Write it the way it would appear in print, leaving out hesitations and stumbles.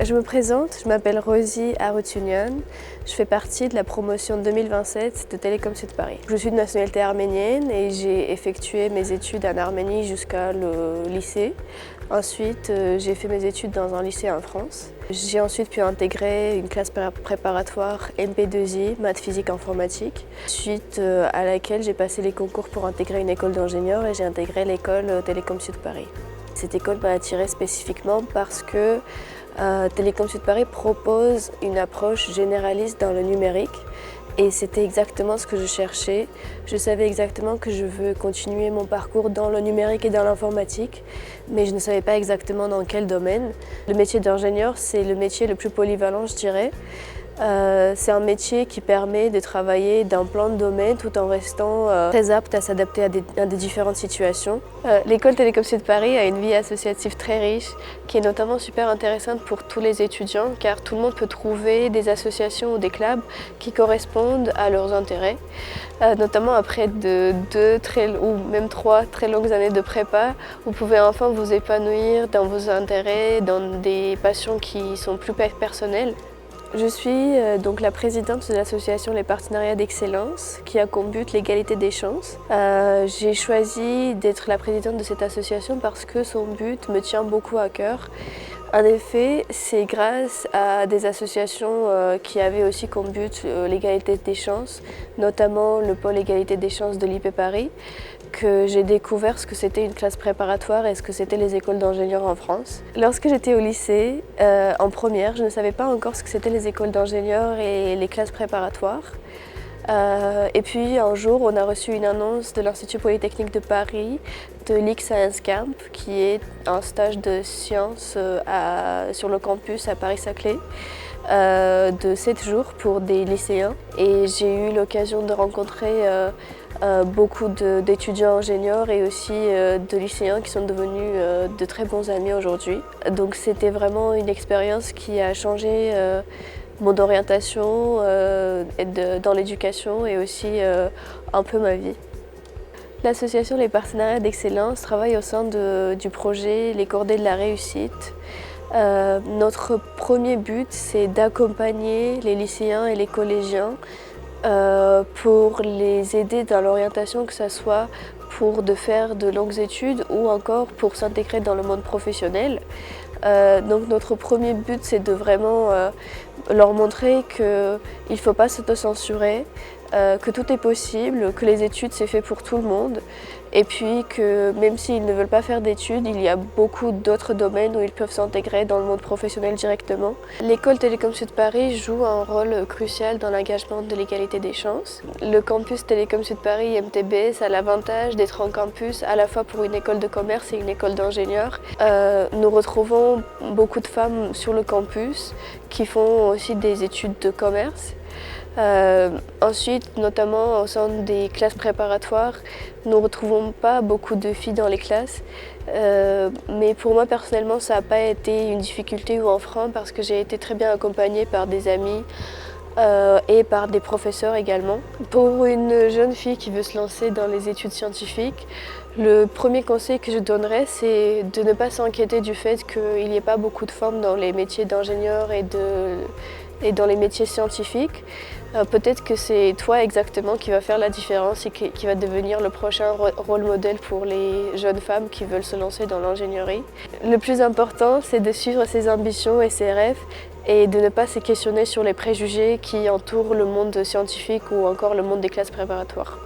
Je me présente, je m'appelle Rosie Arutunian, je fais partie de la promotion 2027 de Télécom Sud Paris. Je suis de nationalité arménienne et j'ai effectué mes études en Arménie jusqu'à le lycée. Ensuite, j'ai fait mes études dans un lycée en France. J'ai ensuite pu intégrer une classe préparatoire MP2I, maths, physique, informatique, suite à laquelle j'ai passé les concours pour intégrer une école d'ingénieur et j'ai intégré l'école Télécom Sud Paris. Cette école m'a attirée spécifiquement parce que Télécom Sud Paris propose une approche généraliste dans le numérique et c'était exactement ce que je cherchais. Je savais exactement que je veux continuer mon parcours dans le numérique et dans l'informatique, mais je ne savais pas exactement dans quel domaine. Le métier d'ingénieur, c'est le métier le plus polyvalent, je dirais. C'est un métier qui permet de travailler dans plein de domaines tout en restant très apte à s'adapter à des différentes situations. L'école Télécom Sud Paris a une vie associative très riche qui est notamment super intéressante pour tous les étudiants car tout le monde peut trouver des associations ou des clubs qui correspondent à leurs intérêts. Notamment après ou même 3 très longues années de prépa, vous pouvez enfin vous épanouir dans vos intérêts, dans des passions qui sont plus personnelles. Je suis donc la présidente de l'association Les Partenariats d'Excellence qui a comme but l'égalité des chances. J'ai choisi d'être la présidente de cette association parce que son but me tient beaucoup à cœur. En effet, c'est grâce à des associations qui avaient aussi comme but l'égalité des chances, notamment le pôle égalité des chances de l'IP Paris, que j'ai découvert ce que c'était une classe préparatoire et ce que c'était les écoles d'ingénieurs en France. Lorsque j'étais au lycée, en première, je ne savais pas encore ce que c'était les écoles d'ingénieurs et les classes préparatoires. Et puis un jour, on a reçu une annonce de l'Institut Polytechnique de Paris, de l'X Science Camp, qui est un stage de sciences sur le campus à Paris-Saclay, de 7 jours pour des lycéens. Et j'ai eu l'occasion de rencontrer beaucoup d'étudiants ingénieurs et aussi de lycéens qui sont devenus de très bons amis aujourd'hui. Donc c'était vraiment une expérience qui a changé mon orientation dans l'éducation et aussi un peu ma vie. L'association Les Partenariats d'Excellence travaille au sein du projet Les Cordées de la Réussite. Notre premier but, c'est d'accompagner les lycéens et les collégiens pour les aider dans l'orientation, que ce soit pour faire de longues études ou encore pour s'intégrer dans le monde professionnel. Donc notre premier but, c'est de vraiment leur montrer qu'il ne faut pas s'autocensurer, que tout est possible, que les études c'est fait pour tout le monde et puis que même s'ils ne veulent pas faire d'études, il y a beaucoup d'autres domaines où ils peuvent s'intégrer dans le monde professionnel directement. L'école Télécom Sud Paris joue un rôle crucial dans l'engagement de l'égalité des chances. Le campus Télécom Sud Paris MTB, ça a l'avantage d'être en campus à la fois pour une école de commerce et une école d'ingénieurs. Nous retrouvons beaucoup de femmes sur le campus qui font aussi des études de commerce. Ensuite, notamment au sein des classes préparatoires, nous ne retrouvons pas beaucoup de filles dans les classes. Mais pour moi personnellement, ça n'a pas été une difficulté ou un frein parce que j'ai été très bien accompagnée par des amis et par des professeurs également. Pour une jeune fille qui veut se lancer dans les études scientifiques, le premier conseil que je donnerais, c'est de ne pas s'inquiéter du fait qu'il n'y ait pas beaucoup de femmes dans les métiers d'ingénieur et dans les métiers scientifiques. Peut-être que c'est toi exactement qui va faire la différence et qui va devenir le prochain rôle modèle pour les jeunes femmes qui veulent se lancer dans l'ingénierie. Le plus important, c'est de suivre ses ambitions et ses rêves et de ne pas se questionner sur les préjugés qui entourent le monde scientifique ou encore le monde des classes préparatoires.